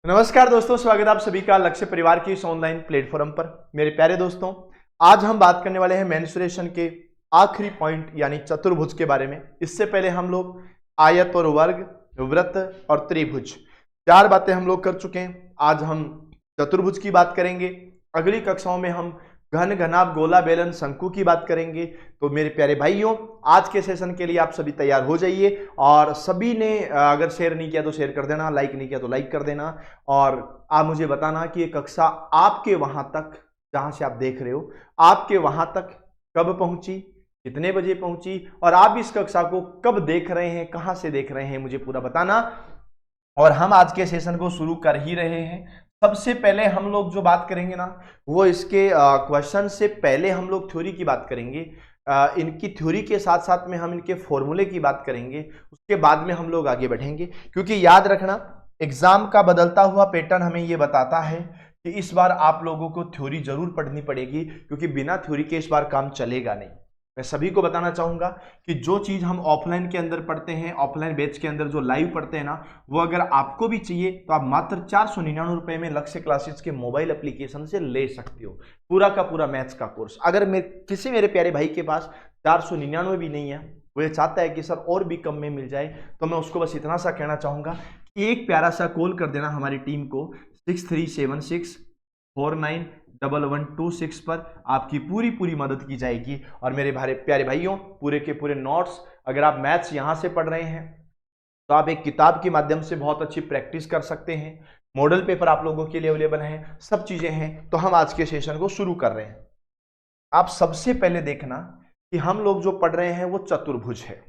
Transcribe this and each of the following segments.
नमस्कार दोस्तों, स्वागत है आप सभी का लक्ष्य परिवार की इस ऑनलाइन प्लेटफॉर्म पर। मेरे प्यारे दोस्तों, आज हम बात करने वाले हैं मेंसुरेशन के आखिरी पॉइंट यानी चतुर्भुज के बारे में। इससे पहले हम लोग आयत और वर्ग, वृत्त और त्रिभुज, चार बातें हम लोग कर चुके हैं। आज हम चतुर्भुज की बात करेंगे। अगली कक्षाओं में हम घन, घनाभ, गोला, बेलन, शंकु की बात करेंगे। तो मेरे प्यारे भाइयों, आज के सेशन के लिए आप सभी तैयार हो जाइए और सभी ने अगर शेयर नहीं किया तो शेयर कर देना, लाइक नहीं किया तो लाइक कर देना। और आप मुझे बताना कि ये कक्षा आपके वहां तक, जहां से आप देख रहे हो, आपके वहां तक कब पहुंची, कितने बजे पहुंची, और आप इस कक्षा को कब देख रहे हैं, कहां से देख रहे हैं, मुझे पूरा बताना। और हम आज के सेशन को शुरू कर ही रहे हैं। सबसे पहले हम लोग जो बात करेंगे ना, वो इसके क्वेश्चन से पहले हम लोग थ्योरी की बात करेंगे। इनकी थ्योरी के साथ साथ में हम इनके फॉर्मूले की बात करेंगे। उसके बाद में हम लोग आगे बढ़ेंगे, क्योंकि याद रखना, एग्जाम का बदलता हुआ पैटर्न हमें ये बताता है कि इस बार आप लोगों को थ्योरी जरूर पढ़नी पड़ेगी, क्योंकि बिना थ्योरी के इस बार काम चलेगा नहीं। मैं सभी को बताना चाहूंगा कि जो चीज हम ऑफलाइन के अंदर पढ़ते हैं, ऑफलाइन बैच के अंदर जो लाइव पढ़ते हैं ना, वो अगर आपको भी चाहिए तो आप मात्र 499 रुपए में लक्ष्य क्लासेस के मोबाइल एप्लीकेशन से ले सकते हो पूरा का पूरा मैथ्स का कोर्स। अगर किसी मेरे प्यारे भाई के पास 499 भी नहीं है, वो ये चाहता है कि सर और भी कम में मिल जाए, तो मैं उसको बस इतना सा कहना चाहूंगा कि एक प्यारा सा कॉल कर देना हमारी टीम को 6376491126 पर। आपकी पूरी मदद की जाएगी। और मेरे प्यारे भाइयों, पूरे के पूरे नोट्स, अगर आप मैथ्स यहां से पढ़ रहे हैं तो आप एक किताब के माध्यम से बहुत अच्छी प्रैक्टिस कर सकते हैं। मॉडल पेपर आप लोगों के लिए अवेलेबल हैं, सब चीजें हैं। तो हम आज के सेशन को शुरू कर रहे हैं। आप सबसे पहले देखना कि हम लोग जो पढ़ रहे हैं वो चतुर्भुज है।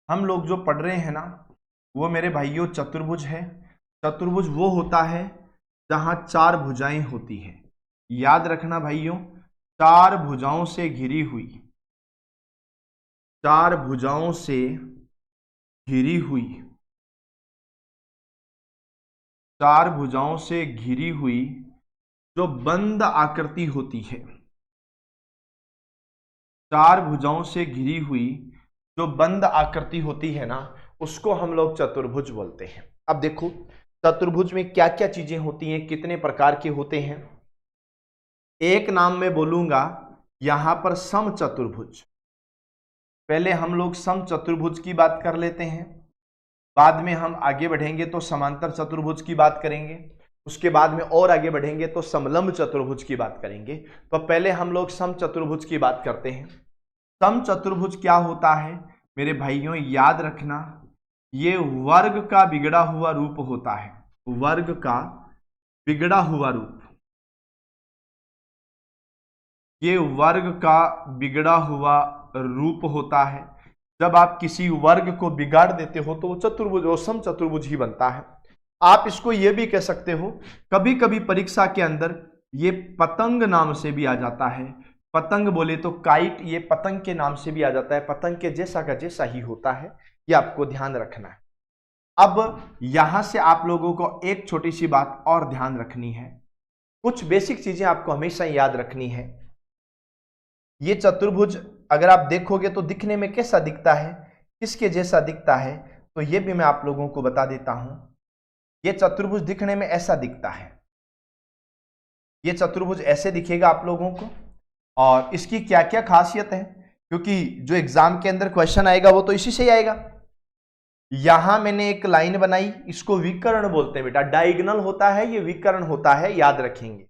हम लोग जो पढ़ रहे हैं ना, वो मेरे भाइयों चतुर्भुज है। चतुर्भुज वो होता है जहां चार भुजाएं होती है। याद रखना भाइयों, चार भुजाओं से घिरी हुई, चार भुजाओं से घिरी हुई, चार भुजाओं से घिरी हुई जो बंद आकृति होती है, चार भुजाओं से घिरी हुई जो बंद आकृति होती है ना, उसको हम लोग चतुर्भुज बोलते हैं। अब देखो, चतुर्भुज में क्या क्या चीजें होती हैं, कितने प्रकार के होते हैं। एक नाम में बोलूंगा यहां पर सम चतुर्भुज। पहले हम लोग सम चतुर्भुज की बात कर लेते हैं, बाद में हम आगे बढ़ेंगे तो समांतर चतुर्भुज की बात करेंगे, उसके बाद में और आगे बढ़ेंगे तो समलंब चतुर्भुज की बात करेंगे। तो पहले हम लोग सम चतुर्भुज की बात करते हैं। सम चतुर्भुज क्या होता है मेरे भाइयों, याद रखना, ये वर्ग का बिगड़ा हुआ रूप होता है। वर्ग का बिगड़ा हुआ रूप, ये वर्ग का बिगड़ा हुआ रूप होता है। जब आप किसी वर्ग को बिगाड़ देते हो तो वो चतुर्भुज और सम चतुर्भुज ही बनता है। आप इसको ये भी कह सकते हो, कभी कभी परीक्षा के अंदर ये पतंग नाम से भी आ जाता है। पतंग बोले तो काइट, ये पतंग के नाम से भी आ जाता है। पतंग के जैसा का जैसा ही होता है, ये आपको ध्यान रखना है। अब यहां से आप लोगों को एक छोटी सी बात और ध्यान रखनी है। कुछ बेसिक चीजें आपको हमेशा याद रखनी है। ये चतुर्भुज अगर आप देखोगे तो दिखने में कैसा दिखता है, किसके जैसा दिखता है, तो ये भी मैं आप लोगों को बता देता हूं। ये चतुर्भुज दिखने में ऐसा दिखता है, ये चतुर्भुज ऐसे दिखेगा आप लोगों को। और इसकी क्या क्या खासियत है, क्योंकि जो एग्जाम के अंदर क्वेश्चन आएगा वो तो इसी से ही आएगा। यहां मैंने एक लाइन बनाई, इसको विकर्ण बोलते हैं बेटा। डायगोनल होता है, ये विकर्ण होता है, याद रखेंगे।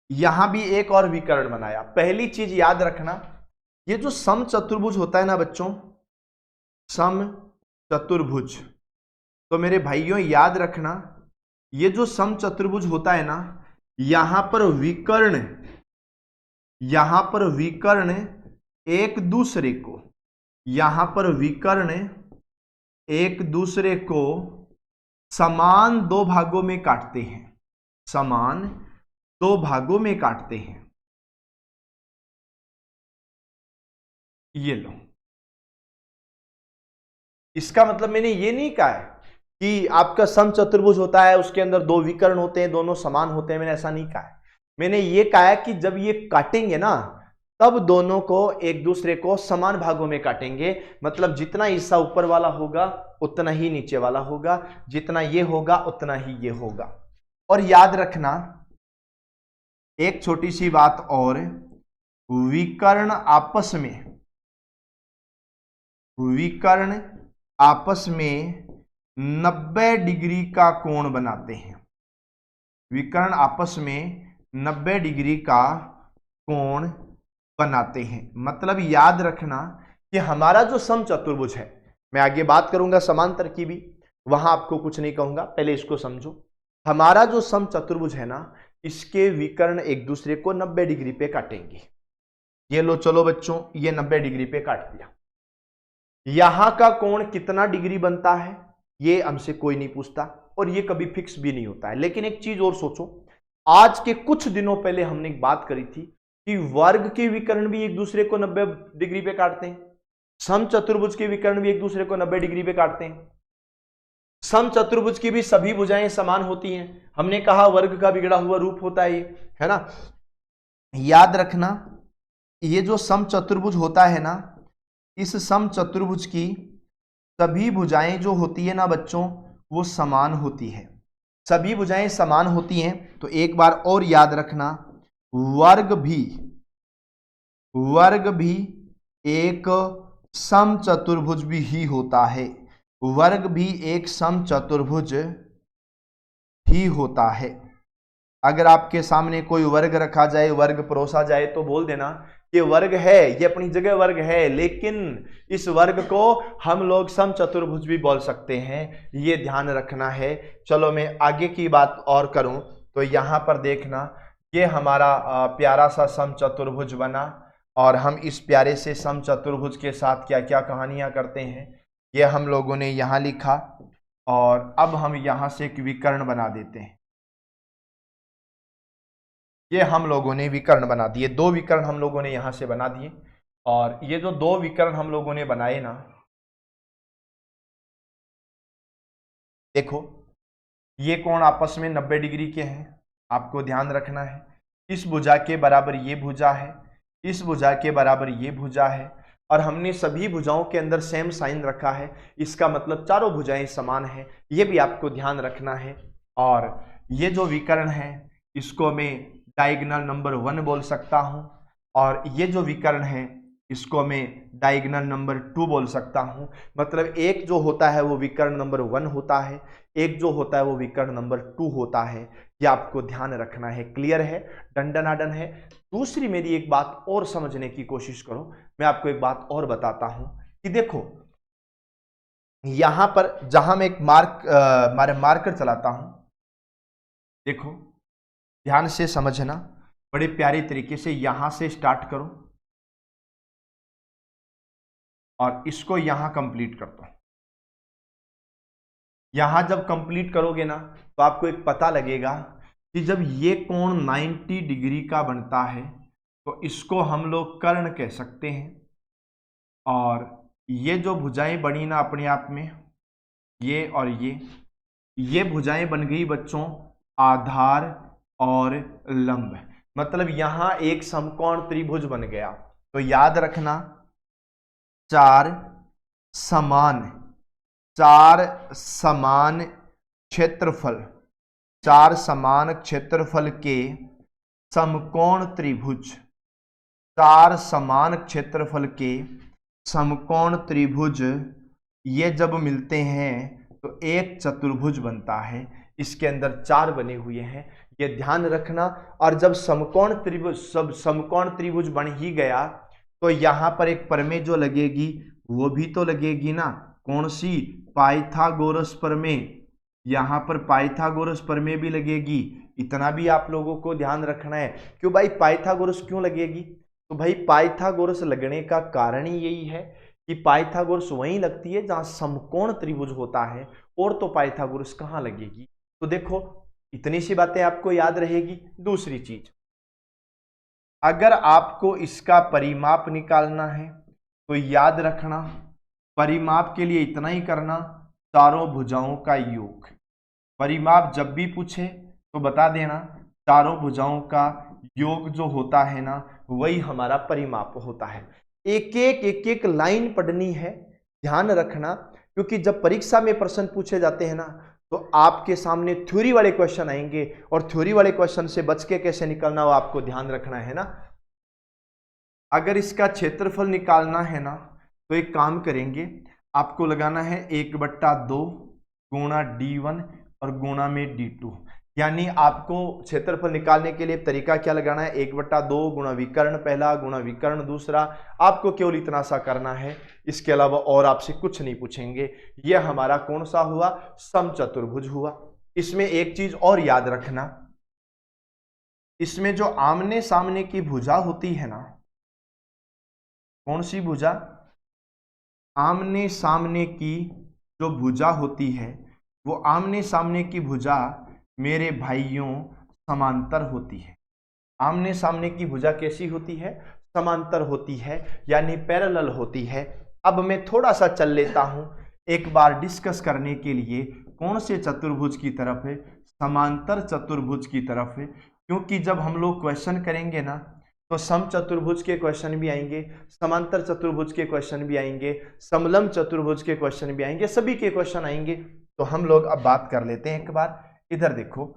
यहां भी एक और विकर्ण बनाया। पहली चीज याद रखना, ये जो सम चतुर्भुज होता है ना बच्चों, सम चतुर्भुज, तो मेरे भाइयों याद रखना, ये जो सम चतुर्भुज होता है ना, यहां पर विकर्ण, यहां पर विकर्ण एक दूसरे को, यहां पर विकर्ण एक दूसरे को समान दो भागों में काटते हैं, समान दो भागों में काटते हैं। ये लो, इसका मतलब मैंने ये नहीं कहा है कि आपका सम चतुर्भुज होता है उसके अंदर दो विकर्ण होते हैं, दोनों समान होते हैं, मैंने ऐसा नहीं कहा है। मैंने ये कहा है कि जब ये काटेंगे ना, तब दोनों को एक दूसरे को समान भागों में काटेंगे। मतलब जितना हिस्सा ऊपर वाला होगा उतना ही नीचे वाला होगा, जितना ये होगा उतना ही ये होगा। और याद रखना एक छोटी सी बात और, विकर्ण आपस में 90 डिग्री का कोण बनाते हैं। विकर्ण आपस में 90 डिग्री का कोण बनाते हैं। मतलब याद रखना कि हमारा जो समचतुर्भुज है, मैं आगे बात करूंगा समांतर की भी, वहां आपको कुछ नहीं कहूंगा, पहले इसको समझो। हमारा जो समचतुर्भुज है ना, इसके विकर्ण एक दूसरे को 90 डिग्री पे काटेंगे। ये लो चलो बच्चों, ये 90 डिग्री पे काट दिया। यहां का कोण कितना डिग्री बनता है ये हमसे कोई नहीं पूछता, और ये कभी फिक्स भी नहीं होता है। लेकिन एक चीज और सोचो, आज के कुछ दिनों पहले हमने एक बात करी थी कि वर्ग के विकर्ण भी एक दूसरे को 90 डिग्री पे काटते हैं, समचतुर्भुज के विकर्ण भी एक दूसरे को 90 डिग्री पे काटते हैं। समचतुर्भुज की भी सभी भुजाएं समान होती हैं। हमने कहा वर्ग का बिगड़ा हुआ रूप होता है ये, है ना। याद रखना ये जो समचतुर्भुज होता है ना, इस समचतुर्भुज की सभी भुजाएं जो होती है ना बच्चों, वो समान होती है। सभी भुजाएं समान होती हैं। तो एक बार और याद रखना, वर्ग भी एक समचतुर्भुज भी ही होता है। वर्ग भी एक समचतुर्भुज ही होता है। अगर आपके सामने कोई वर्ग रखा जाए, वर्ग परोसा जाए, तो बोल देना ये वर्ग है, ये अपनी जगह वर्ग है, लेकिन इस वर्ग को हम लोग समचतुर्भुज भी बोल सकते हैं, ये ध्यान रखना है। चलो मैं आगे की बात और करूं तो यहां पर देखना, ये हमारा प्यारा सा समचतुर्भुज बना, और हम इस प्यारे से समचतुर्भुज के साथ क्या क्या कहानियां करते हैं ये हम लोगों ने यहां लिखा। और अब हम यहां से एक विकर्ण बना देते हैं। ये हम लोगों ने विकर्ण बना दिए, 2 विकर्ण हम लोगों ने यहां से बना दिए। और ये जो 2 विकर्ण हम लोगों ने बनाए ना, देखो ये कोण आपस में 90 डिग्री के हैं, आपको ध्यान रखना है। इस भुजा के बराबर ये भुजा है, इस भुजा के बराबर ये भुजा है, और हमने सभी भुजाओं के अंदर सेम साइन रखा है। इसका मतलब चारों भुजाएं समान हैं, ये भी आपको ध्यान रखना है। और ये जो विकर्ण है इसको मैं डायगोनल नंबर 1 बोल सकता हूं, और ये जो विकर्ण है इसको मैं डायगोनल नंबर 2 बोल सकता हूं। मतलब एक जो होता है वो विकर्ण नंबर 1 होता है, एक जो होता है वो विकर्ण नंबर 2 होता है। ये आपको ध्यान रखना है। क्लियर है, डंडनाडन है। दूसरी मेरी एक बात और समझने की कोशिश करो, मैं आपको एक बात और बताता हूं कि देखो यहां पर जहां मैं एक मार्कर चलाता हूं, देखो ध्यान से समझना, बड़े प्यारे तरीके से यहां से स्टार्ट करो और इसको यहां कंप्लीट कर दो। यहां जब कंप्लीट करोगे ना तो आपको एक पता लगेगा कि जब ये कोण 90 डिग्री का बनता है तो इसको हम लोग कर्ण कह सकते हैं। और ये जो भुजाएं बनी ना अपने आप में, ये और ये भुजाएं बन गई बच्चों आधार और लंब। मतलब यहां एक समकोण त्रिभुज बन गया। तो याद रखना चार समान क्षेत्रफल, 4 समान क्षेत्रफल के समकोण त्रिभुज, 4 समान क्षेत्रफल के समकोण त्रिभुज ये जब मिलते हैं तो एक चतुर्भुज बनता है। इसके अंदर 4 बने हुए हैं, ये ध्यान रखना। और जब समकोण त्रिभुज बन ही गया तो यहां पर एक प्रमेय जो लगेगी वो भी तो लगेगी ना, कौन सी? पाइथागोरस प्रमेय। यहां पर पाइथागोरस प्रमेय भी लगेगी, इतना भी आप लोगों को ध्यान रखना है। क्यों भाई पाइथागोरस क्यों लगेगी? तो भाई पाइथागोरस लगने का कारण ही यही है कि पाइथागोरस वहीं लगती है जहां समकोण त्रिभुज होता है, और तो पाइथागोरस कहां लगेगी। तो देखो इतनी सी बातें आपको याद रहेगी। दूसरी चीज, अगर आपको इसका परिमाप निकालना है तो याद रखना परिमाप के लिए इतना ही करना, चारों भुजाओं का योग। परिमाप जब भी पूछे तो बता देना चारों भुजाओं का योग जो होता है ना वही हमारा परिमाप होता है। एक एक लाइन पढ़नी है, ध्यान रखना, क्योंकि जब परीक्षा में प्रश्न पूछे जाते हैं ना तो आपके सामने थ्योरी वाले क्वेश्चन आएंगे और थ्योरी वाले क्वेश्चन से बच के कैसे निकलना वो आपको ध्यान रखना है ना। अगर इसका क्षेत्रफल निकालना है ना तो एक काम करेंगे, आपको लगाना है 1/2 गुणा d1 और गुणा में d2। यानी आपको क्षेत्रफल निकालने के लिए तरीका क्या लगाना है, 1/2 गुणा विकर्ण पहला गुणा विकर्ण दूसरा। आपको केवल इतना सा करना है, इसके अलावा और आपसे कुछ नहीं पूछेंगे। यह हमारा कौन सा हुआ, समचतुर्भुज हुआ। इसमें एक चीज और याद रखना, इसमें जो आमने सामने की भुजा होती है ना, कौन सी भुजा, आमने सामने की जो भुजा होती है वो आमने सामने की भुजा मेरे भाइयों समांतर होती है। आमने सामने की भुजा कैसी होती है, समांतर होती है, यानी पैरेलल होती है। अब मैं थोड़ा सा चल लेता हूं एक बार डिस्कस करने के लिए कौन से चतुर्भुज की तरफ है, समांतर चतुर्भुज की तरफ है। क्योंकि जब हम लोग क्वेश्चन करेंगे ना तो समचतुर्भुज के क्वेश्चन भी आएंगे, समांतर चतुर्भुज के क्वेश्चन भी आएंगे, समलंब चतुर्भुज के क्वेश्चन भी आएंगे, सभी के क्वेश्चन आएंगे। तो हम लोग अब बात कर लेते हैं एक बार। इधर देखो,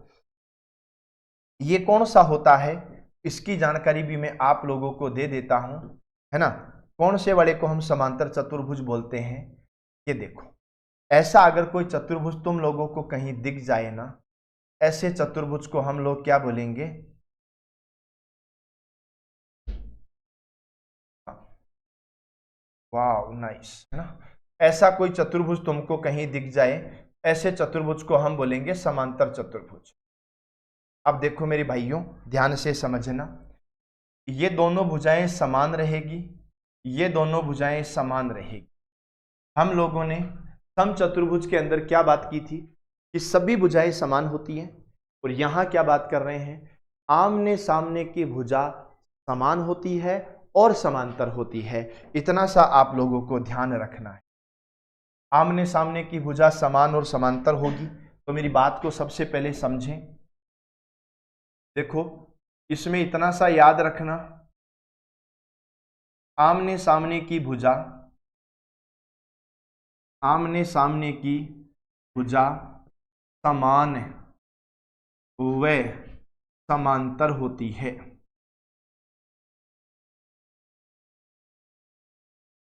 ये कौन सा होता है इसकी जानकारी भी मैं आप लोगों को दे देता हूं, है ना। कौन से वाले को हम समांतर चतुर्भुज बोलते हैं, ये देखो। ऐसा अगर कोई चतुर्भुज तुम लोगों को कहीं दिख जाए ना, ऐसे चतुर्भुज को हम लोग क्या बोलेंगे, वाह नाइस, है ना। ऐसा कोई चतुर्भुज तुमको कहीं दिख जाए, ऐसे चतुर्भुज को हम बोलेंगे समांतर चतुर्भुज। अब देखो मेरे भाइयों, ध्यान से समझना, ये दोनों भुजाएं समान रहेगी, ये दोनों भुजाएं समान रहेगी। हम लोगों ने समचतुर्भुज के अंदर क्या बात की थी कि सभी भुजाएं समान होती हैं, और यहां क्या बात कर रहे हैं, आमने सामने की भुजा समान होती है और समांतर होती है। इतना सा आप लोगों को ध्यान रखना है। आमने सामने की भुजा समान और समांतर होगी, तो मेरी बात को सबसे पहले समझें। देखो इसमें इतना सा याद रखना, आमने सामने की भुजा, आमने सामने की भुजा समान व समांतर होती है।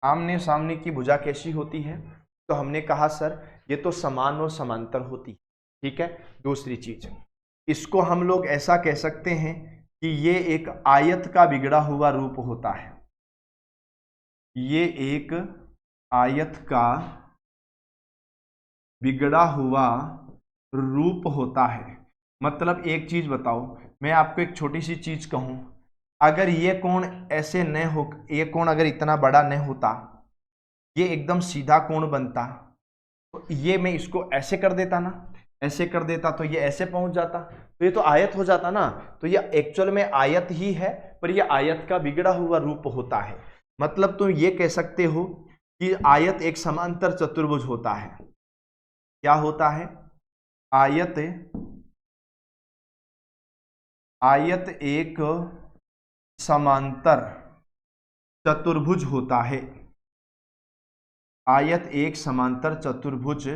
आमने सामने की भुजा कैसी होती है, तो हमने कहा सर ये तो समान और समांतर होती है, ठीक है। दूसरी चीज, इसको हम लोग ऐसा कह सकते हैं कि ये एक आयत का बिगड़ा हुआ रूप होता है। ये एक आयत का बिगड़ा हुआ रूप होता है। मतलब एक चीज बताओ, मैं आपको एक छोटी सी चीज कहूं, अगर ये कोण ऐसे न हो, ये कोण अगर इतना बड़ा न होता, ये एकदम सीधा कोण बनता, तो ये मैं इसको ऐसे कर देता ना, ऐसे कर देता तो ये ऐसे पहुंच जाता, तो ये तो आयत हो जाता ना। तो ये एक्चुअल में आयत ही है, पर ये आयत का बिगड़ा हुआ रूप होता है। मतलब तुम ये कह सकते हो कि आयत एक समांतर चतुर्भुज होता है। क्या होता है, आयत, आयत एक समांतर चतुर्भुज होता है। आयत एक समांतर चतुर्भुज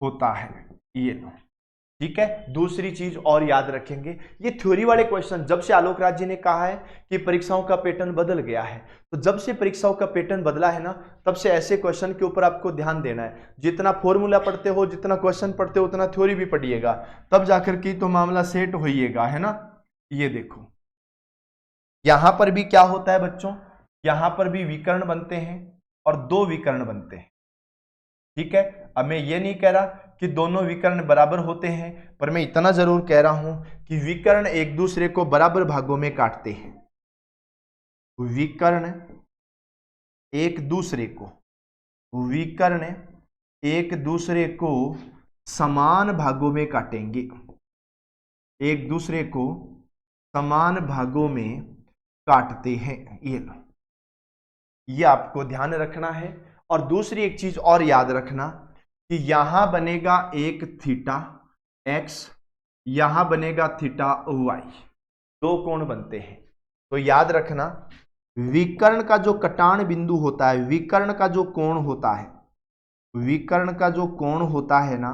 होता है, ये लो, ठीक है। दूसरी चीज और याद रखेंगे, ये थ्योरी वाले क्वेश्चन, जब से आलोक राज जी ने कहा है कि परीक्षाओं का पैटर्न बदल गया है, तो जब से परीक्षाओं का पैटर्न बदला है ना, तब से ऐसे क्वेश्चन के ऊपर आपको ध्यान देना है। जितना फॉर्मूला पढ़ते हो, जितना क्वेश्चन पढ़ते हो, उतना थ्योरी भी पढ़िएगा, तब जाकर के तो मामला सेट होइएगा, है ना। ये देखो यहां पर भी क्या होता है बच्चों, यहां पर भी विकर्ण बनते हैं और दो विकर्ण बनते हैं, ठीक है। अब मैं ये नहीं कह रहा कि दोनों विकर्ण बराबर होते हैं, पर मैं इतना जरूर कह रहा हूं कि विकर्ण एक दूसरे को बराबर भागों में काटते हैं। विकर्ण एक दूसरे को, विकर्ण एक दूसरे को समान भागों में काटेंगे, एक दूसरे को समान भागों में काटते हैं। ये आपको ध्यान रखना है। और दूसरी एक चीज और याद रखना कि यहां बनेगा एक थीटा एक्स, यहां बनेगा थीटा वाई, दो कोण बनते हैं। तो याद रखना, विकर्ण का जो कटान बिंदु होता है, विकर्ण का जो कोण होता है, विकर्ण का जो कोण होता है ना,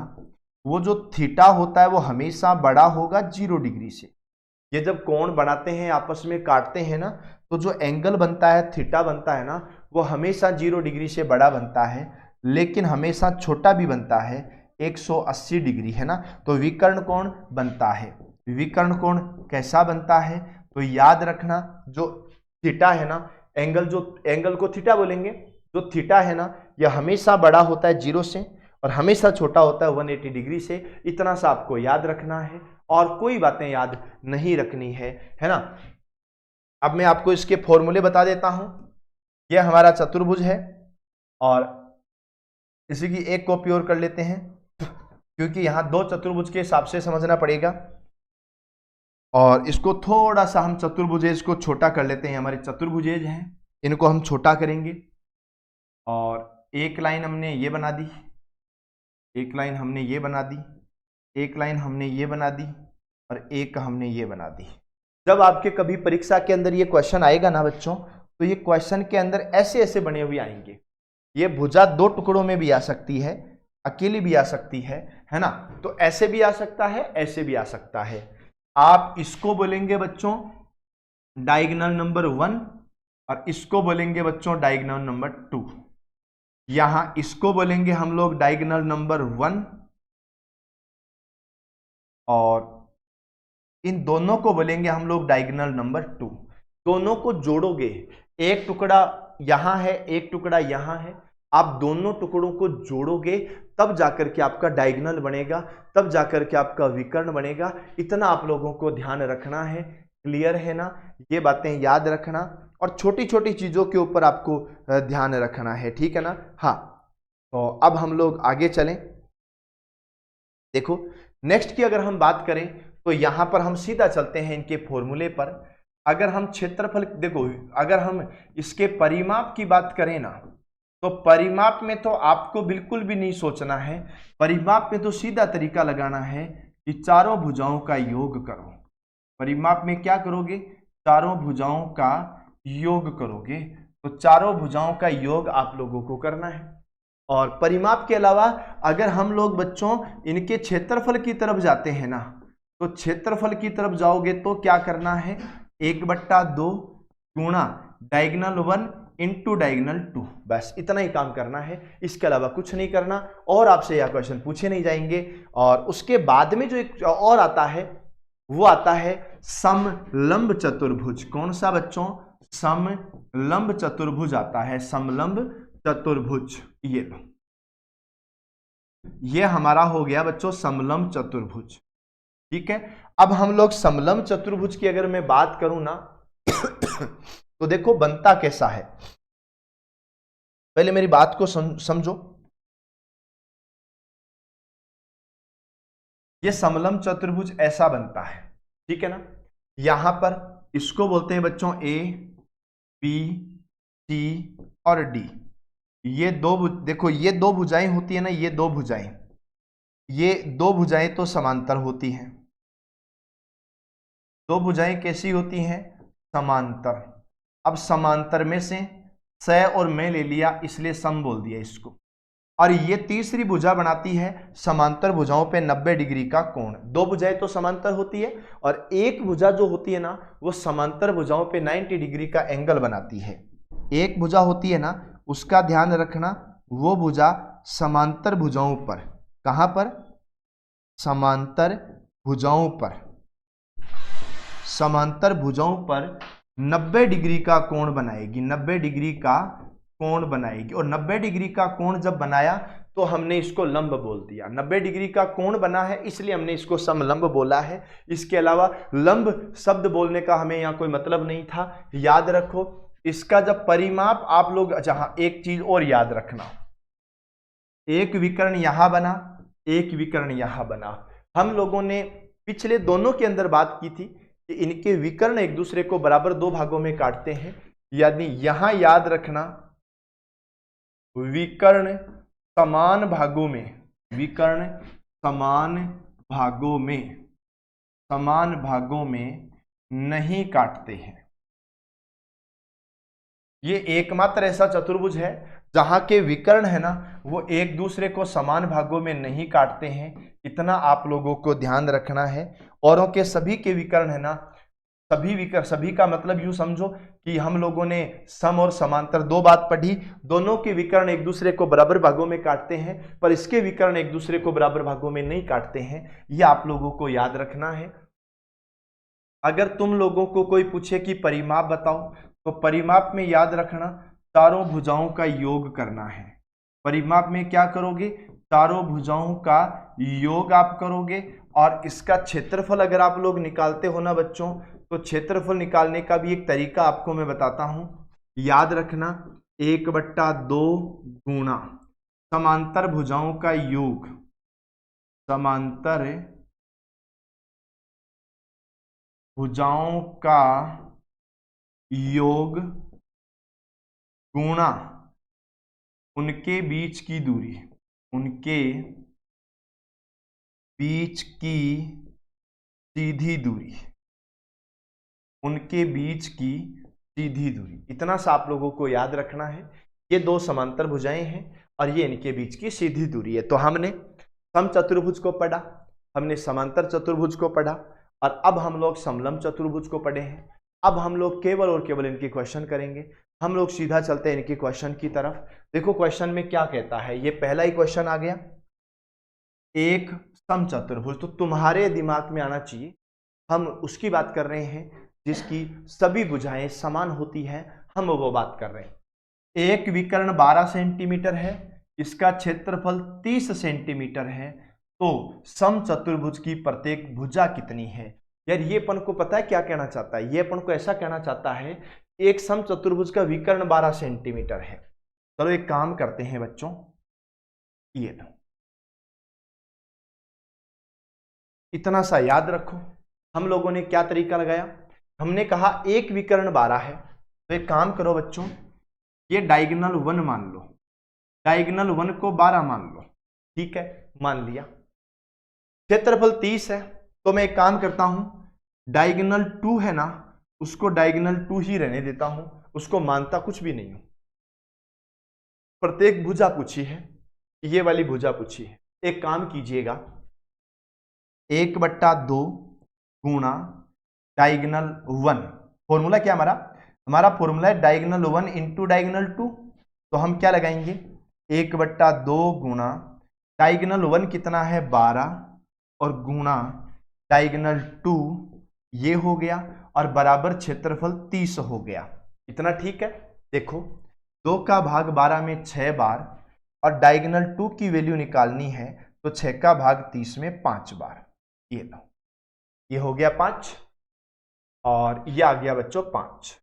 वो जो थीटा होता है वो हमेशा बड़ा होगा 0 डिग्री से। ये जब कोण बनाते हैं आपस में काटते हैं ना, तो जो एंगल बनता है, थीटा बनता है ना, वो हमेशा 0 डिग्री से बड़ा बनता है, लेकिन हमेशा छोटा भी बनता है 180 डिग्री, है ना। तो विकर्ण कोण बनता है। विकर्ण कोण कैसा बनता है? तो याद रखना, जो थीटा है ना, एंगल को थीटा बोलेंगे, जो थीटा है ना, यह हमेशा बड़ा होता है 0 से और हमेशा छोटा होता है 180 डिग्री से। इतना सा आपको याद रखना है और कोई बातें याद नहीं रखनी है ना। अब मैं आपको इसके फॉर्मूले बता देता हूं। यह हमारा चतुर्भुज है और इसी की एक कॉपी और कर लेते हैं, क्योंकि यहां दो चतुर्भुज के हिसाब से समझना पड़ेगा। और इसको थोड़ा सा हम चतुर्भुजेज को छोटा कर लेते हैं। हमारे चतुर्भुजेज हैं, इनको हम छोटा करेंगे। और एक लाइन हमने ये बना दी, एक लाइन हमने ये बना दी, एक लाइन हमने ये बना दी और एक हमने ये बना दी। जब आपके कभी परीक्षा के अंदर ये क्वेश्चन आएगा ना बच्चों, तो ये क्वेश्चन के अंदर ऐसे ऐसे बने हुए आएंगे। ये भुजा दो टुकड़ों में भी आ सकती है, अकेली भी आ सकती है ना। तो ऐसे भी आ सकता है, ऐसे भी आ सकता है। आप इसको बोलेंगे बच्चों डायगोनल नंबर 1 और इसको बोलेंगे बच्चों डायगोनल नंबर 2। यहां इसको बोलेंगे हम लोग डायगोनल नंबर 1 और इन दोनों को बोलेंगे हम लोग डायगोनल नंबर 2। दोनों को जोड़ोगे, एक टुकड़ा यहां है, एक टुकड़ा यहां है, आप दोनों टुकड़ों को जोड़ोगे तब जाकर के आपका डायगोनल बनेगा, तब जाकर के आपका विकर्ण बनेगा। इतना आप लोगों को ध्यान रखना है। क्लियर है ना? ये बातें याद रखना और छोटी छोटी चीजों के ऊपर आपको ध्यान रखना है, ठीक है ना। हाँ, तो अब हम लोग आगे चलें। देखो नेक्स्ट की अगर हम बात करें तो यहां पर हम सीधा चलते हैं इनके फॉर्मूले पर। अगर हम क्षेत्रफल, देखो अगर हम इसके परिमाप की बात करें ना, तो परिमाप में तो आपको बिल्कुल भी नहीं सोचना है। परिमाप में तो सीधा तरीका लगाना है कि चारों भुजाओं का योग करो। परिमाप में क्या करोगे? चारों भुजाओं का योग करोगे। तो चारों भुजाओं का योग आप लोगों को करना है। और परिमाप के अलावा अगर हम लोग बच्चों इनके क्षेत्रफल की तरफ जाते हैं ना, तो क्षेत्रफल की तरफ जाओगे तो क्या करना है? 1/2 गुणा डायगोनल 1 इंटू डायगोनल 2, बस इतना ही काम करना है, इसके अलावा कुछ नहीं करना। और आपसे यह क्वेश्चन पूछे नहीं जाएंगे। और उसके बाद में जो एक और आता है, वो आता है समलंब चतुर्भुज। कौन सा बच्चों? समलंब चतुर्भुज आता है, समलंब चतुर्भुज। ये हमारा हो गया बच्चों समलंब चतुर्भुज, ठीक है। अब हम लोग समलंब चतुर्भुज की अगर मैं बात करूं ना तो देखो बनता कैसा है, पहले मेरी बात को समझो। ये समलंब चतुर्भुज ऐसा बनता है, ठीक है ना। यहां पर इसको बोलते हैं बच्चों ए, बी, सी और डी। ये दो, देखो ये दो भुजाएं होती है ना, ये दो भुजाएं, ये दो भुजाएं तो समांतर होती हैं। दो भुजाएं कैसी होती हैं? समांतर। अब समांतर में से स और मैं ले लिया, इसलिए सम बोल दिया इसको। और ये तीसरी भुजा बनाती है समांतर भुजाओं पे 90 डिग्री का कोण। दो भुजाएं तो समांतर होती है और एक भुजा जो होती है ना, वो समांतर भुजाओं पे 90 डिग्री का एंगल बनाती है। एक भुजा होती है ना, उसका ध्यान रखना, वो भुजा समांतर भुजाओं पर, कहां पर? समांतर भुजाओं पर, समांतर भुजाओं पर 90 डिग्री का कोण बनाएगी, 90 डिग्री का कोण बनाएगी। और 90 डिग्री का कोण जब बनाया तो हमने इसको लंब बोल दिया। 90 डिग्री का कोण बना है इसलिए हमने इसको समलंब बोला है। इसके अलावा लंब शब्द बोलने का हमें यहाँ कोई मतलब नहीं था। याद रखो इसका जब परिमाप आप लोग, जहां एक चीज और याद रखना, एक विकर्ण यहां बना, एक विकर्ण यहां बना। हम लोगों ने पिछले दोनों के अंदर बात की थी कि इनके विकर्ण एक दूसरे को बराबर दो भागों में काटते हैं। यानी यहां याद रखना विकर्ण समान भागों में, विकर्ण समान भागों में, समान भागों में नहीं काटते हैं। ये एकमात्र ऐसा चतुर्भुज है जहां के विकर्ण है ना वो एक दूसरे को समान भागों में नहीं काटते हैं। इतना आप लोगों को ध्यान रखना है। औरों के सभी के विकर्ण है ना, सभी का मतलब यूं समझो कि हम लोगों ने सम और समांतर दो बात पढ़ी। दोनों के विकर्ण एक दूसरे को बराबर भागों में काटते हैं, पर इसके विकर्ण एक दूसरे को बराबर भागों में नहीं काटते हैं। ये आप लोगों को याद रखना है। अगर तुम लोगों को कोई पूछे कि परिमाप बताओ, तो परिमाप में याद रखना चारों भुजाओं का योग करना है। परिमाप में क्या करोगे? चारों भुजाओं का योग आप करोगे। और इसका क्षेत्रफल अगर आप लोग निकालते हो ना बच्चों, तो क्षेत्रफल निकालने का भी एक तरीका आपको मैं बताता हूं। याद रखना 1/2 गुणा समांतर भुजाओं का योग, समांतर भुजाओं का योग गुणा उनके बीच की दूरी, उनके बीच की सीधी दूरी, उनके बीच की सीधी दूरी। इतना सा आप लोगों को याद रखना है। ये दो समांतर भुजाएं हैं और ये इनके बीच की सीधी दूरी है। तो हमने सम चतुर्भुज को पढ़ा, हमने समांतर चतुर्भुज को पढ़ा, और अब हम लोग समलंब चतुर्भुज को पढ़े हैं। अब हम लोग केवल और केवल इनके क्वेश्चन करेंगे। हम लोग सीधा चलते हैं इनके क्वेश्चन की तरफ। देखो क्वेश्चन में क्या कहता है, ये पहला ही क्वेश्चन आ गया, एक सम चतुर्भुज। तो तुम्हारे दिमाग में आना चाहिए हम उसकी बात कर रहे हैं जिसकी सभी भुजाएं समान होती हैं, हम वो बात कर रहे हैं। एक विकर्ण 12 सेंटीमीटर है, इसका क्षेत्रफल 30 सेंटीमीटर है, तो सम चतुर्भुज की प्रत्येक भुजा कितनी है? यार ये अपन को पता है क्या कहना चाहता है, ये अपन को ऐसा कहना चाहता है एक सम चतुर्भुज का विकर्ण 12 सेंटीमीटर है। चलो एक काम करते हैं बच्चों, ये लो इतना सा याद रखो। हम लोगों ने क्या तरीका लगाया, हमने कहा एक विकर्ण 12 है, तो एक काम करो बच्चों, ये डायगोनल 1 मान लो, डायगोनल 1 को 12 मान लो, ठीक है, मान लिया। क्षेत्रफल 30 है, तो मैं एक काम करता हूं, डायगोनल 2 है ना, उसको डायगोनल 2 ही रहने देता हूं, उसको मानता कुछ भी नहीं हूं। प्रत्येक भुजा पूछी है, ये वाली भुजा पूछी है। एक काम कीजिएगा, 1/2 गुणा डायगोनल 1, फॉर्मूला क्या हमारा फॉर्मूला है डायगोनल 1 इंटू डायगोनल 2। तो हम क्या लगाएंगे, 1/2 गुणा डायगोनल 1 कितना है 12, और गुणा डायगोनल 2 ये हो गया, और बराबर क्षेत्रफल 30 हो गया। इतना ठीक है। देखो 2 का भाग 12 में 6 बार, और डायगोनल 2 की वैल्यू निकालनी है, तो 6 का भाग 30 में 5 बार। ये लो, ये हो गया 5, और ये आ गया बच्चों 5।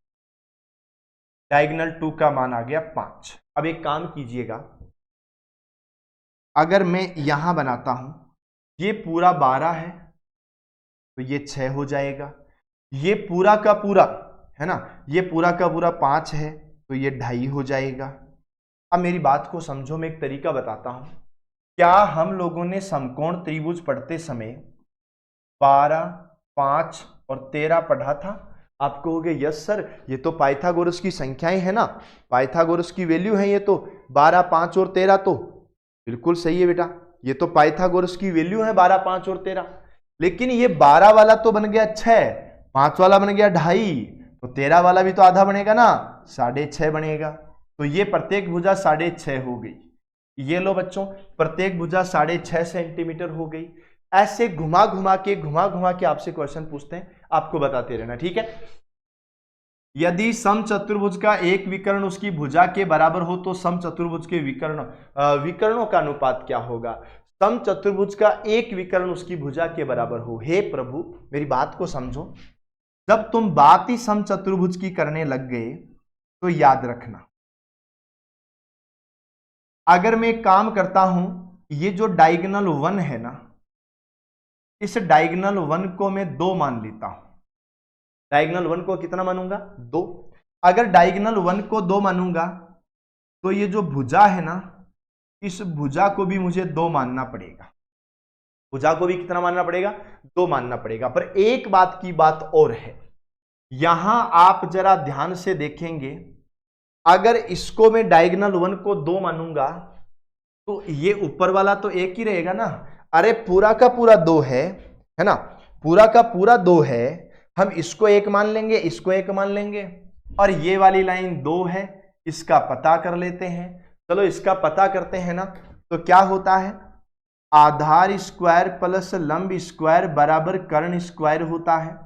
डायगोनल 2 का मान आ गया 5। अब एक काम कीजिएगा, अगर मैं यहां बनाता हूं, ये पूरा 12 है, तो ये 6 हो जाएगा। ये पूरा का पूरा है ना, ये पूरा का पूरा 5 है, तो ये 2.5 हो जाएगा। अब मेरी बात को समझो, मैं एक तरीका बताता हूं। क्या हम लोगों ने समकोण त्रिभुज पढ़ते समय 12, 5 और 13 पढ़ा था? आप कहोगे यस सर, ये तो पाइथागोरस की संख्याएं हैं ना, पाइथागोरस की वैल्यू है ये तो 12, 5 और 13। तो बिल्कुल सही है बेटा, ये तो पाइथागोरस की वैल्यू है 12, 5 और 13। लेकिन ये 12 वाला तो बन गया 6, 5 वाला बन गया 2.5, तो 13 वाला भी तो आधा बनेगा ना, 6.5 बनेगा। तो ये प्रत्येक भुजा 6.5 हो गई। ये लो बच्चों, प्रत्येक भुजा 6.5 सेंटीमीटर हो गई। ऐसे घुमा घुमा के आपसे क्वेश्चन पूछते हैं, आपको बताते रहना, ठीक है। यदि सम चतुर्भुज का एक विकर्ण उसकी भुजा के बराबर हो, तो सम चतुर्भुज के विकर्णों का अनुपात क्या होगा? सम चतुर्भुज का एक विकर्ण उसकी भुजा के बराबर हो। हे प्रभु, मेरी बात को समझो, जब तुम बात ही सम चतुर्भुज की करने लग गए, तो याद रखना, अगर मैं काम करता हूं, ये जो डायगोनल 1 है ना, इस डायगोनल 1 को मैं 2 मान लेता हूं। डायगोनल 1 को कितना मानूंगा? 2। अगर डायगोनल 1 को 2 मानूंगा, तो ये जो भुजा है ना, इस भुजा को भी मुझे 2 मानना पड़ेगा। भुजा को भी कितना मानना पड़ेगा? 2 मानना पड़ेगा। पर एक बात की बात और है, यहां आप जरा ध्यान से देखेंगे, अगर इसको मैं डायगोनल 1 को 2 मानूंगा तो ये ऊपर वाला तो एक ही रहेगा ना। अरे पूरा का पूरा 2 है ना, पूरा का पूरा 2 है, हम इसको 1 मान लेंगे, इसको 1 मान लेंगे, और ये वाली लाइन 2 है, इसका पता कर लेते हैं। चलो इसका पता करते हैं ना, तो क्या होता है, आधार स्क्वायर प्लस लंब स्क्वायर बराबर कर्ण स्क्वायर होता है।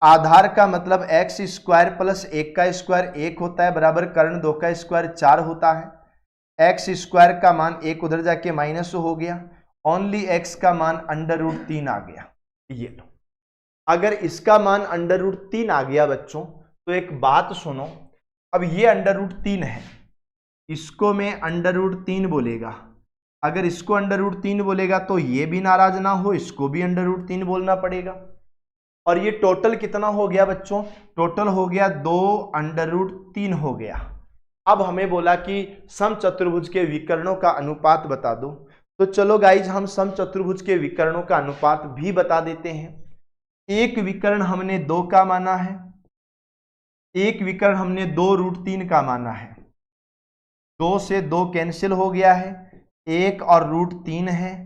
आधार का मतलब एक्स स्क्वायर प्लस 1 का स्क्वायर 1 होता है, बराबर कर्ण 2 का स्क्वायर 4 होता है। एक्स स्क्वायर का मान 1 उधर जाके माइनस हो गया, ओनली एक्स का मान √3 आ गया। ये लो, अगर इसका मान √3 आ गया बच्चों, तो एक बात सुनो, अब ये √3 है, इसको मैं √3 बोलेगा, अगर इसको √3 बोलेगा तो ये भी नाराज ना हो, इसको भी √3 बोलना पड़ेगा। और ये टोटल कितना हो गया बच्चों, टोटल हो गया 2√3 हो गया। अब हमें बोला कि समचतुर्भुज के विकर्णों का अनुपात बता दो, तो चलो गाइज हम समचतुर्भुज के विकर्णों का अनुपात भी बता देते हैं। एक विकर्ण हमने 2 का माना है, एक विकर्ण हमने 2√3 का माना है, 2 से 2 कैंसिल हो गया है, 1 और √3 है।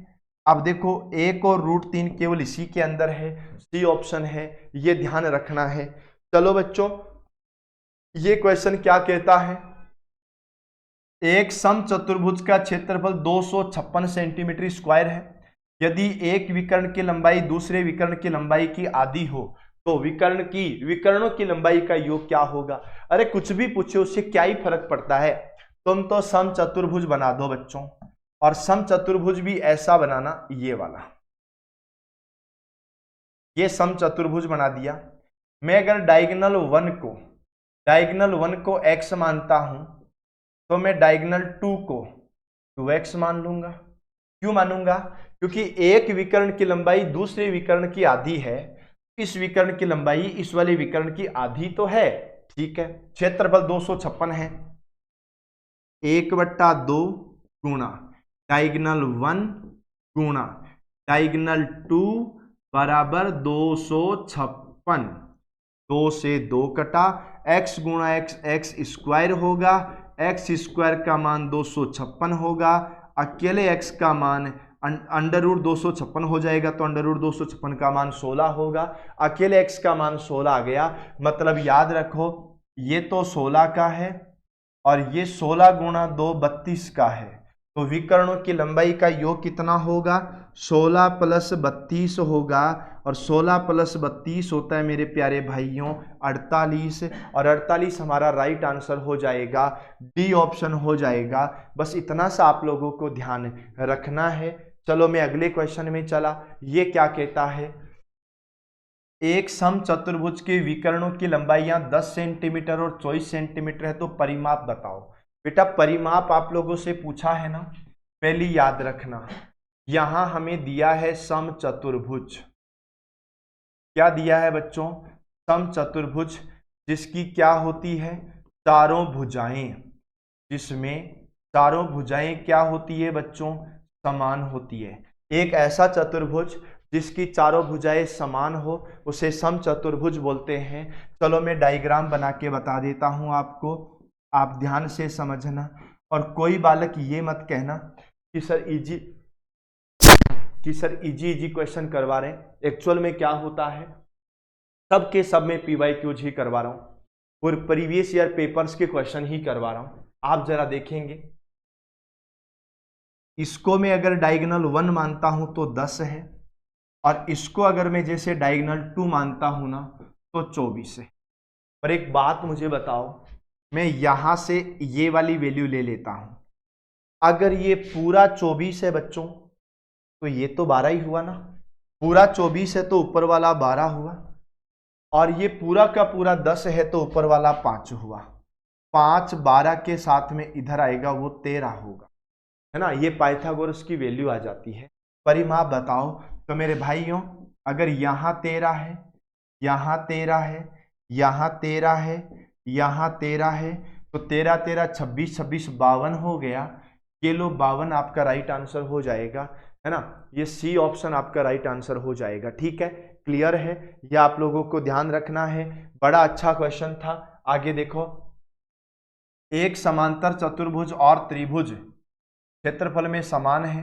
अब देखो 1 और √3 केवल इसी के अंदर है, सी ऑप्शन है, ये ध्यान रखना है। चलो बच्चों, ये क्वेश्चन क्या कहता है, एक समचतुर्भुज का क्षेत्रफल 256 सेंटीमीटर स्क्वायर है। यदि एक विकर्ण की लंबाई दूसरे विकर्ण की लंबाई की आधी हो तो विकर्णों की लंबाई का योग क्या होगा। अरे कुछ भी पूछे, उससे क्या ही फर्क पड़ता है, तुम तो समचतुर्भुज बना दो बच्चों। और समचतुर्भुज भी ऐसा बनाना, ये वाला, ये समचतुर्भुज बना दिया। मैं अगर डायगोनल 1 को x मानता हूं, तो मैं डायगोनल 2 को 2x मान लूंगा। क्यों मानूंगा, क्योंकि एक विकर्ण की लंबाई दूसरे विकर्ण की आधी है, इस विकर्ण की लंबाई इस वाले विकर्ण की आधी तो है, ठीक है। क्षेत्रफल 256 है, 1/2 गुणा डायगोनल 1 गुणा डायगोनल 2 बराबर 256। 2 से 2 कटा, x गुणा x स्क्वायर होगा, x स्क्वायर का मान 256 होगा, अकेले x का मान √256 हो जाएगा, तो √256 का मान 16 होगा, अकेले x का मान 16 आ गया। मतलब याद रखो, ये तो 16 का है और ये 16 गुणा 2 32 का है, तो विकर्णों की लंबाई का योग कितना होगा, 16 + 32 होगा, और 16 + 32 होता है मेरे प्यारे भाइयों 48, और 48 हमारा राइट आंसर हो जाएगा, डी ऑप्शन हो जाएगा। बस इतना सा आप लोगों को ध्यान रखना है। चलो मैं अगले क्वेश्चन में चला, ये क्या कहता है, एक समचतुर्भुज के विकर्णों की लंबाइयां 10 सेंटीमीटर और 24 सेंटीमीटर है, तो परिमाप बताओ। बेटा परिमाप आप लोगों से पूछा है ना, पहली याद रखना, यहां हमें दिया है समचतुर्भुज, क्या दिया है बच्चों, समचतुर्भुज, जिसकी क्या होती है, चारों भुजाएं, जिसमें चारों भुजाएं क्या होती है बच्चों, समान होती है। एक ऐसा चतुर्भुज जिसकी चारों भुजाएं समान हो, उसे समचतुर्भुज बोलते हैं। चलो मैं डायग्राम बना के बता देता हूं आपको, आप ध्यान से समझना। और कोई बालक ये मत कहना कि सर इजी क्वेश्चन करवा रहे हैं। एक्चुअल में क्या होता है, सबके सब में PYQs ही करवा रहा हूं और प्रीवियस ईयर पेपर्स के क्वेश्चन ही करवा रहा हूं। आप जरा देखेंगे, इसको मैं अगर डायगोनल 1 मानता हूं तो 10 है, और इसको अगर मैं जैसे डायगोनल 2 मानता हूं ना तो 24 है। पर एक बात मुझे बताओ, मैं यहां से ये वाली वैल्यू ले लेता हूं, अगर ये पूरा 24 है बच्चों तो ये तो 12 ही हुआ ना, पूरा 24 है तो ऊपर वाला 12 हुआ, और ये पूरा का पूरा 10 है तो ऊपर वाला 5 हुआ। 5 12 के साथ में इधर आएगा, वो 13 होगा, है ना। ये पाइथागोरस की वैल्यू आ जाती है। परिमाप बताओ, तो मेरे भाइयों अगर यहाँ 13 है, यहाँ 13 है, यहाँ 13 है, यहाँ 13 है, तो 13 13 26 26 52 हो गया। ये लो 52 आपका राइट आंसर हो जाएगा, है ना। ये सी ऑप्शन आपका राइट आंसर हो जाएगा। ठीक है, क्लियर है, ये आप लोगों को ध्यान रखना है। बड़ा अच्छा क्वेश्चन था। आगे देखो, एक समांतर चतुर्भुज और त्रिभुज क्षेत्रफल में समान है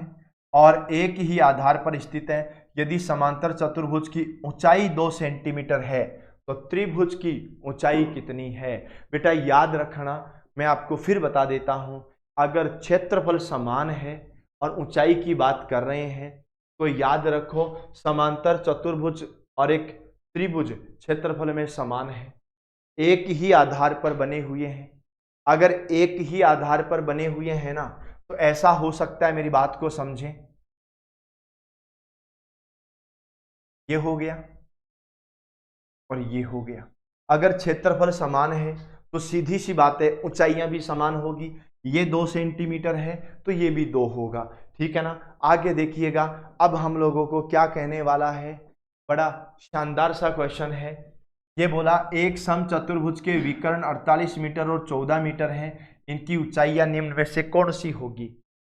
और एक ही आधार पर स्थित है। यदि समांतर चतुर्भुज की ऊंचाई 2 सेंटीमीटर है तो त्रिभुज की ऊंचाई कितनी है? बेटा याद रखना, मैं आपको फिर बता देता हूं, अगर क्षेत्रफल समान है और ऊंचाई की बात कर रहे हैं तो याद रखो समांतर चतुर्भुज और एक त्रिभुज क्षेत्रफल में समान है, एक ही आधार पर बने हुए हैं। अगर एक ही आधार पर बने हुए हैं ना, तो ऐसा हो सकता है, मेरी बात को समझें, ये हो गया और ये हो गया। अगर क्षेत्रफल समान है तो सीधी सी बात है ऊंचाइयां भी समान होगी। ये 2 सेंटीमीटर है तो ये भी 2 होगा। ठीक है ना। आगे देखिएगा, अब हम लोगों को क्या कहने वाला है, बड़ा शानदार सा क्वेश्चन है। ये बोला एक समचतुर्भुज के विकर्ण 48 मीटर और 14 मीटर हैं, इनकी ऊंचाइयां निम्न में से कौन सी होगी?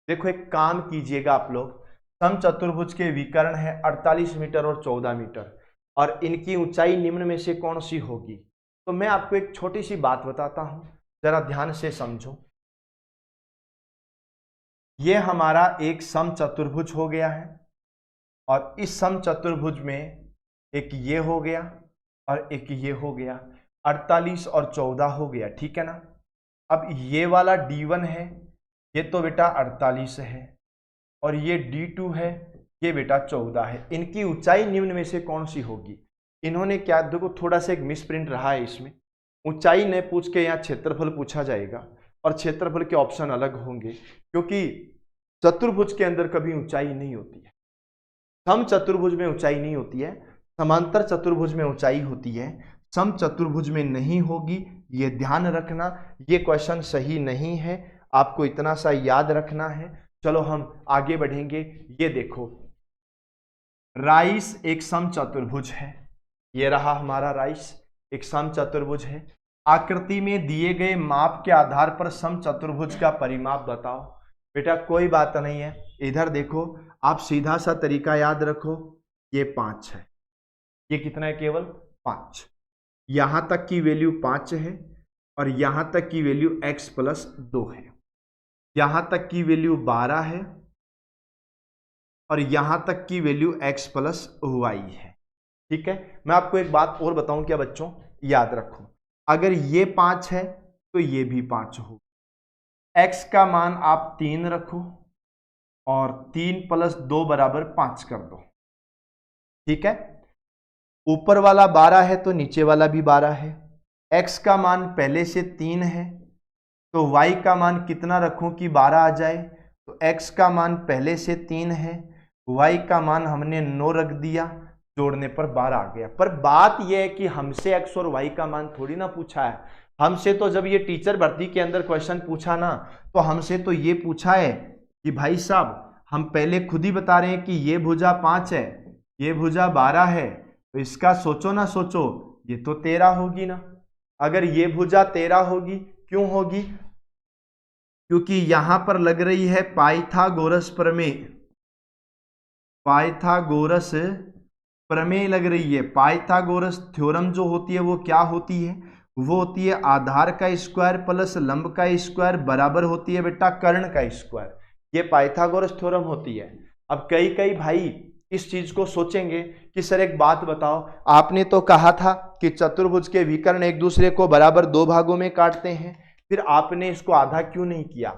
देखो एक काम कीजिएगा आप लोग, समचतुर्भुज के विकर्ण है 48 मीटर और 14 मीटर और इनकी ऊंचाई निम्न में से कौन सी होगी? तो मैं आपको एक छोटी सी बात बताता हूं, जरा ध्यान से समझो। ये हमारा एक समचतुर्भुज हो गया है और इस समचतुर्भुज में एक ये हो गया और एक ये हो गया, 48 और 14 हो गया। ठीक है ना। अब ये वाला D1 है, ये तो बेटा 48 है और ये D2 है, ये बेटा 14 है। इनकी ऊंचाई निम्न में से कौन सी होगी? इन्होंने क्या, देखो थोड़ा सा एक मिसप्रिंट रहा है इसमें, ऊंचाई ने पूछ के यहाँ क्षेत्रफल पूछा जाएगा और क्षेत्रफल के ऑप्शन अलग होंगे, क्योंकि चतुर्भुज के अंदर कभी ऊंचाई नहीं होती है। सम चतुर्भुज में ऊंचाई नहीं होती है, समांतर चतुर्भुज में ऊंचाई होती है, सम चतुर्भुज में नहीं होगी। ये ध्यान रखना, ये क्वेश्चन सही नहीं है, आपको इतना सा याद रखना है। चलो हम आगे बढ़ेंगे। ये देखो, राइस एक समचतुर्भुज है, ये रहा हमारा राइस एक समचतुर्भुज है। आकृति में दिए गए माप के आधार पर समचतुर्भुज का परिमाप बताओ। बेटा कोई बात नहीं है, इधर देखो, आप सीधा सा तरीका याद रखो, ये 5 है, ये कितना है, केवल 5। यहां तक की वैल्यू 5 है और यहां तक की वैल्यू x + 2 है, यहां तक की वैल्यू 12 है और यहां तक की वैल्यू x + y है। ठीक है। मैं आपको एक बात और बताऊं क्या बच्चों, याद रखो, अगर ये 5 है तो ये भी 5 हो। x का मान आप 3 रखो और 3 + 2 = 5 कर दो। ठीक है। ऊपर वाला 12 है तो नीचे वाला भी 12 है। x का मान पहले से 3 है तो y का मान कितना रखूं कि 12 आ जाए? तो x का मान पहले से 3 है, y का मान हमने 9 रख दिया, जोड़ने पर 12 आ गया। पर बात यह है कि हमसे x और y का मान थोड़ी ना पूछा है। हमसे तो जब ये टीचर भर्ती के अंदर क्वेश्चन पूछा ना, तो हमसे तो ये पूछा है कि भाई साहब हम पहले खुद ही बता रहे हैं कि ये भुजा 5 है, ये भुजा 12 है, तो इसका सोचो ना सोचो, ये तो 13 होगी ना। अगर ये भुजा 13 होगी, क्यों होगी? क्योंकि यहां पर लग रही है पाइथागोरस प्रमेय, पाइथागोरस प्रमेय लग रही है। पाइथागोरस थ्योरम जो होती है वो क्या होती है? वो होती है आधार का स्क्वायर प्लस लंब का स्क्वायर बराबर होती है बेटा कर्ण का स्क्वायर। ये पाइथागोरस थ्योरम होती है। अब कई कई भाई इस चीज को सोचेंगे कि सर एक बात बताओ, आपने तो कहा था कि चतुर्भुज के विकर्ण एक दूसरे को बराबर 2 भागों में काटते हैं, फिर आपने इसको आधा क्यों नहीं किया?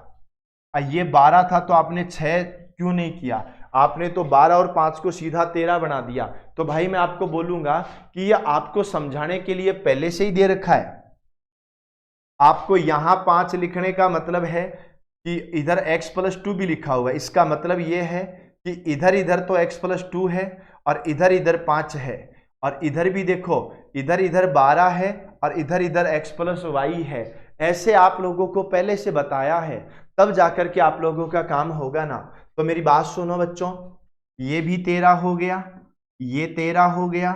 ये 12 था तो आपने 6 क्यों नहीं किया? आपने तो 12 और 5 को सीधा 13 बना दिया। तो भाई मैं आपको बोलूंगा कि यह आपको समझाने के लिए पहले से ही दे रखा है। आपको यहां 5 लिखने का मतलब है कि इधर x + 2 भी लिखा हुआ है। इसका मतलब यह है कि इधर इधर तो x + 2 है और इधर इधर 5 है, और इधर भी देखो, इधर इधर 12 है और इधर इधर x + y है। ऐसे आप लोगों को पहले से बताया है, तब जाकर के आप लोगों का काम होगा ना। तो मेरी बात सुनो बच्चों, ये भी 13 हो गया, ये 13 हो गया,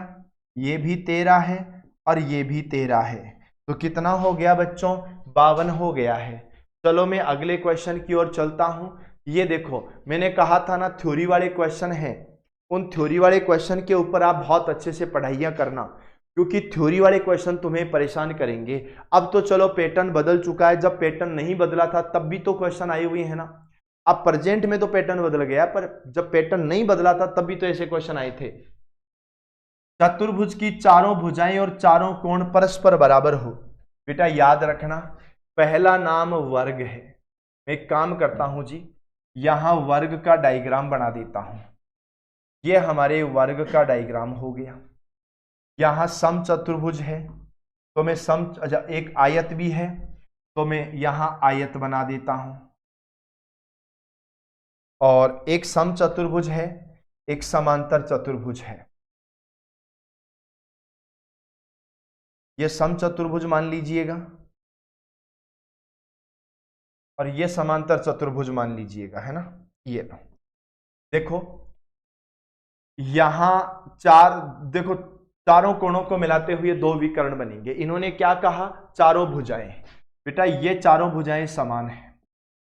ये भी 13 है और ये भी 13 है, तो कितना हो गया बच्चों? 52 हो गया है। चलो मैं अगले क्वेश्चन की ओर चलता हूं। ये देखो, मैंने कहा था ना थ्योरी वाले क्वेश्चन हैं, उन थ्योरी वाले क्वेश्चन के ऊपर आप बहुत अच्छे से पढ़ाइयाँ करना, क्योंकि थ्योरी वाले क्वेश्चन तुम्हें परेशान करेंगे। अब तो चलो पैटर्न बदल चुका है, जब पैटर्न नहीं बदला था तब भी तो क्वेश्चन आए हुए हैं ना। अब प्रेजेंट में तो पैटर्न बदल गया, पर जब पैटर्न नहीं बदला था तब भी तो ऐसे क्वेश्चन आए थे। चतुर्भुज की चारों भुजाएं और चारों कोण परस्पर बराबर हो। बेटा याद रखना, पहला नाम वर्ग है। मैं एक काम करता हूं जी, यहां वर्ग का डायग्राम बना देता हूं। ये हमारे वर्ग का डायग्राम हो गया। यहां सम चतुर्भुज है तो मैं एक आयत भी है तो मैं यहां आयत बना देता हूं, और एक सम चतुर्भुज है, एक समांतर चतुर्भुज है। ये सम चतुर्भुज मान लीजिएगा और ये समांतर चतुर्भुज मान लीजिएगा, है ना। ये देखो यहां देखो चारों कोणों को मिलाते हुए दो विकर्ण बनेंगे। इन्होंने क्या कहा, चारों भुजाएं। बेटा ये चारों भुजाएं समान है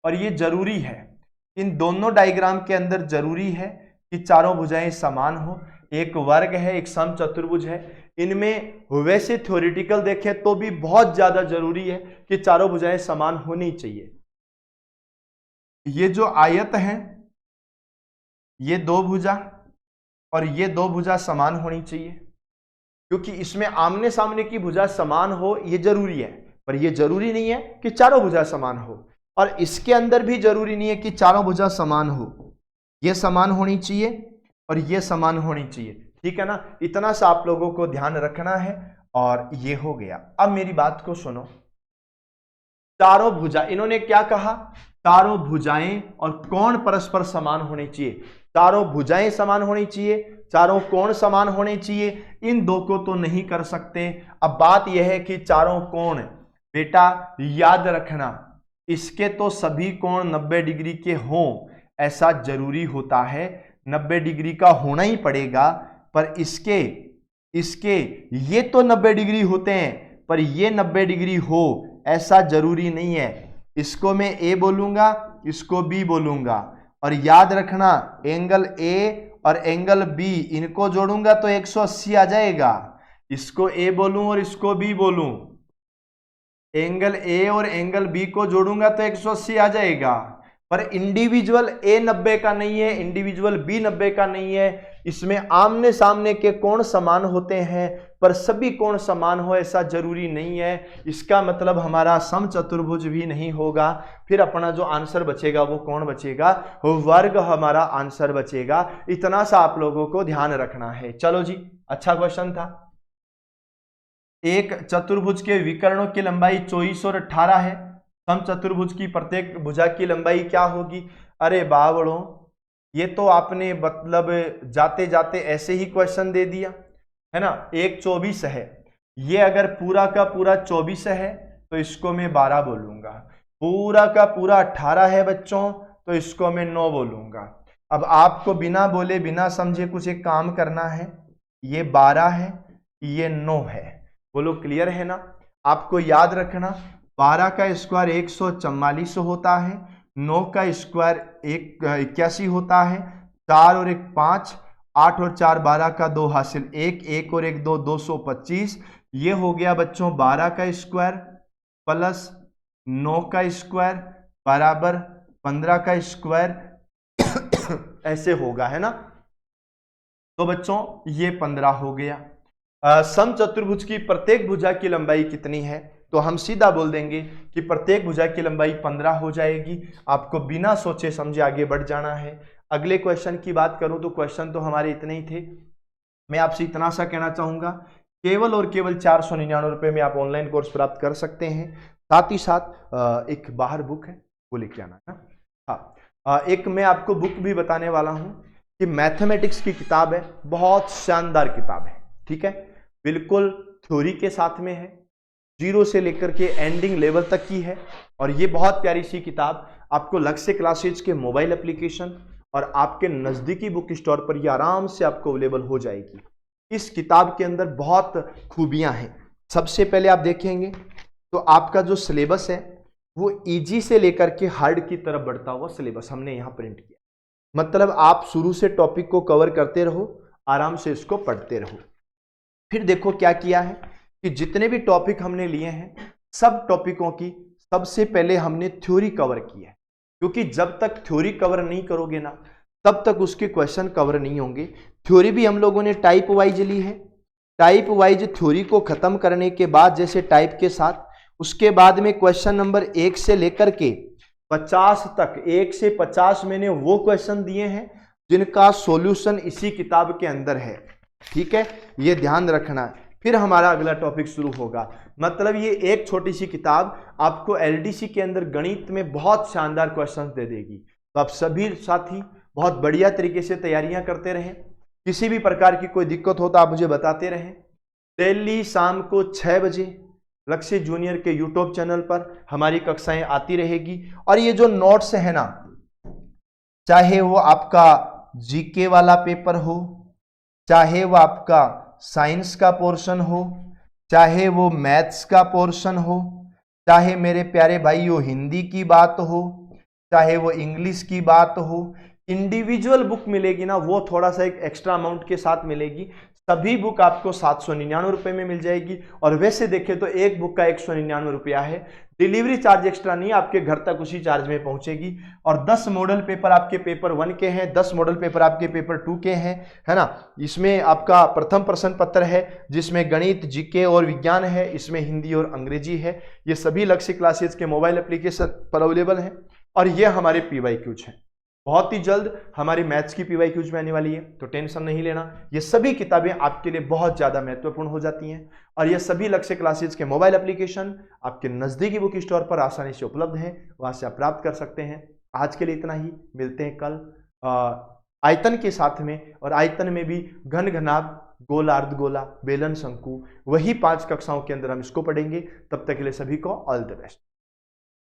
और ये जरूरी है, इन दोनों डायग्राम के अंदर जरूरी है कि चारों भुजाएं समान हो। एक वर्ग है, एक सम चतुर्भुज है। इनमें वैसे थ्योरेटिकल देखें तो भी बहुत ज्यादा जरूरी है कि चारों भुजाएं समान होनी चाहिए। ये जो आयत है, ये दो भुजा और ये दो भुजा समान होनी चाहिए, क्योंकि इसमें आमने सामने की भुजा समान हो ये जरूरी है, पर ये जरूरी नहीं है कि चारों भुजा समान हो। और इसके अंदर भी जरूरी नहीं है कि चारों भुजा समान हो, ये समान होनी चाहिए और ये समान होनी चाहिए, ठीक है ना। इतना सा आप लोगों को ध्यान रखना है और ये हो गया। अब मेरी बात को सुनो, चारों भुजा, इन्होंने क्या कहा, चारों भुजाएं और कोण परस्पर समान होने चाहिए। चारों भुजाएं समान होनी चाहिए, चारों कोण समान होने चाहिए, इन दो को तो नहीं कर सकते। अब बात यह है कि चारों कोण, बेटा याद रखना, इसके तो सभी कोण 90 डिग्री के हों ऐसा जरूरी होता है, 90 डिग्री का होना ही पड़ेगा। पर इसके ये तो 90 डिग्री होते हैं, पर ये 90 डिग्री हो ऐसा जरूरी नहीं है। इसको मैं ए बोलूंगा, इसको बी बोलूंगा, और याद रखना एंगल ए और एंगल बी इनको जोड़ूंगा तो 180 आ जाएगा। इसको ए बोलूं और इसको बी बोलूं, एंगल ए और एंगल बी को जोड़ूंगा तो 180 आ जाएगा। पर इंडिविजुअल ए 90 का नहीं है, इंडिविजुअल बी 90 का नहीं है। इसमें आमने सामने के कोण समान होते हैं, पर सभी कोण समान हो ऐसा जरूरी नहीं है। इसका मतलब हमारा सम चतुर्भुज भी नहीं होगा। फिर अपना जो आंसर बचेगा वो कौन बचेगा, वर्ग हमारा आंसर बचेगा। इतना सा आप लोगों को ध्यान रखना है। चलो जी, अच्छा क्वेश्चन था। एक चतुर्भुज के विकर्णों की लंबाई 24 और 18 है। सम चतुर्भुज की प्रत्येक भुजा की लंबाई क्या होगी। अरे बावड़ों, ये तो आपने मतलब जाते जाते ऐसे ही क्वेश्चन दे दिया है ना। एक 24 है, ये अगर पूरा का पूरा 24 है तो इसको मैं 12 बोलूंगा। पूरा का पूरा 18 है बच्चों तो इसको मैं 9 बोलूंगा। अब आपको बिना बोले बिना समझे कुछ एक काम करना है। ये 12 है, ये 9 है, बोलो क्लियर है ना। आपको याद रखना 12 का स्क्वायर 144 होता है, 9 का स्क्वायर 81 होता है, 4 और 1 5, 8 और 4 12 का 2 हासिल 1, 1 और 1 2, 225। ये हो गया बच्चों 12 का स्क्वायर प्लस 9 का स्क्वायर बराबर 15 का स्क्वायर ऐसे होगा, है ना। तो बच्चों ये 15 हो गया। सम चतुर्भुज की प्रत्येक भुजा की लंबाई कितनी है, तो हम सीधा बोल देंगे कि प्रत्येक भुजा की लंबाई 15 हो जाएगी। आपको बिना सोचे समझे आगे बढ़ जाना है। अगले क्वेश्चन की बात करूं तो क्वेश्चन तो हमारे इतने ही थे। मैं आपसे इतना सा कहना चाहूंगा, केवल और केवल 499 रुपये में आप ऑनलाइन कोर्स प्राप्त कर सकते हैं। साथ ही साथ एक बाहर बुक है वो लेके आना है ना। हाँ, एक मैं आपको बुक भी बताने वाला हूं कि मैथमेटिक्स की किताब है, बहुत शानदार किताब है, ठीक है। बिल्कुल थ्योरी के साथ में है, 0 से लेकर के एंडिंग लेवल तक की है। और ये बहुत प्यारी सी किताब आपको लक्ष्य क्लासेज के मोबाइल एप्लीकेशन और आपके नज़दीकी बुक स्टोर पर ये आराम से आपको अवेलेबल हो जाएगी। इस किताब के अंदर बहुत खूबियां हैं। सबसे पहले आप देखेंगे तो आपका जो सिलेबस है वो इजी से लेकर के हार्ड की तरफ बढ़ता हुआ सिलेबस हमने यहाँ प्रिंट किया। मतलब आप शुरू से टॉपिक को कवर करते रहो, आराम से इसको पढ़ते रहो। फिर देखो क्या किया है कि जितने भी टॉपिक हमने लिए हैं सब टॉपिकों की सबसे पहले हमने थ्योरी कवर की है, क्योंकि जब तक थ्योरी कवर नहीं करोगे ना तब तक उसके क्वेश्चन कवर नहीं होंगे। थ्योरी भी हम लोगों ने टाइप वाइज ली है। टाइप वाइज थ्योरी को खत्म करने के बाद जैसे टाइप के साथ, उसके बाद में क्वेश्चन नंबर 1 से लेकर के 50 तक, 1 से 50 मैंने वो क्वेश्चन दिए हैं जिनका सॉल्यूशन इसी किताब के अंदर है। ठीक है, ये ध्यान रखना। फिर हमारा अगला टॉपिक शुरू होगा। मतलब ये एक छोटी सी किताब आपको एलडीसी के अंदर गणित में बहुत शानदार क्वेश्चन दे देगी। तो आप सभी साथी बहुत बढ़िया तरीके से तैयारियां करते रहें। किसी भी प्रकार की कोई दिक्कत हो तो आप मुझे बताते रहें। डेली शाम को 6 बजे लक्ष्य जूनियर के यूट्यूब चैनल पर हमारी कक्षाएं आती रहेगी। और ये जो नोट्स है ना, चाहे वो आपका जीके वाला पेपर हो, चाहे वो आपका साइंस का पोर्शन हो, चाहे वो मैथ्स का पोर्शन हो, चाहे मेरे प्यारे भाइयों हिंदी की बात हो, चाहे वो इंग्लिश की बात हो, इंडिविजुअल बुक मिलेगी ना वो थोड़ा सा एक एक्स्ट्रा अमाउंट के साथ मिलेगी। सभी बुक आपको 799 रुपये में मिल जाएगी। और वैसे देखें तो एक बुक का 199 रुपया है। डिलीवरी चार्ज एक्स्ट्रा नहीं, आपके घर तक उसी चार्ज में पहुंचेगी। और 10 मॉडल पेपर आपके पेपर 1 के हैं, 10 मॉडल पेपर आपके पेपर 2 के हैं, है ना। इसमें आपका प्रथम प्रश्न पत्र है जिसमें गणित, जीके और विज्ञान है, इसमें हिंदी और अंग्रेजी है। ये सभी लक्ष्य क्लासेस के मोबाइल एप्लीकेशन पर अवेलेबल है। और ये हमारे पीवाईक्यूज हैं। बहुत ही जल्द हमारी मैथ्स की पीवाईक्यूज में आने वाली है, तो टेंशन नहीं लेना। ये सभी किताबें आपके लिए बहुत ज़्यादा महत्वपूर्ण हो जाती हैं। और ये सभी लक्ष्य क्लासेस के मोबाइल एप्लीकेशन आपके नज़दीकी बुक स्टोर पर आसानी से उपलब्ध हैं, वहाँ से आप प्राप्त कर सकते हैं। आज के लिए इतना ही, मिलते हैं कल आयतन के साथ में। और आयतन में भी घन घनाभ, गोला, अर्धगोला, बेलन, शंकु, वही 5 कक्षाओं के अंदर हम इसको पढ़ेंगे। तब तक के लिए सभी को ऑल द बेस्ट।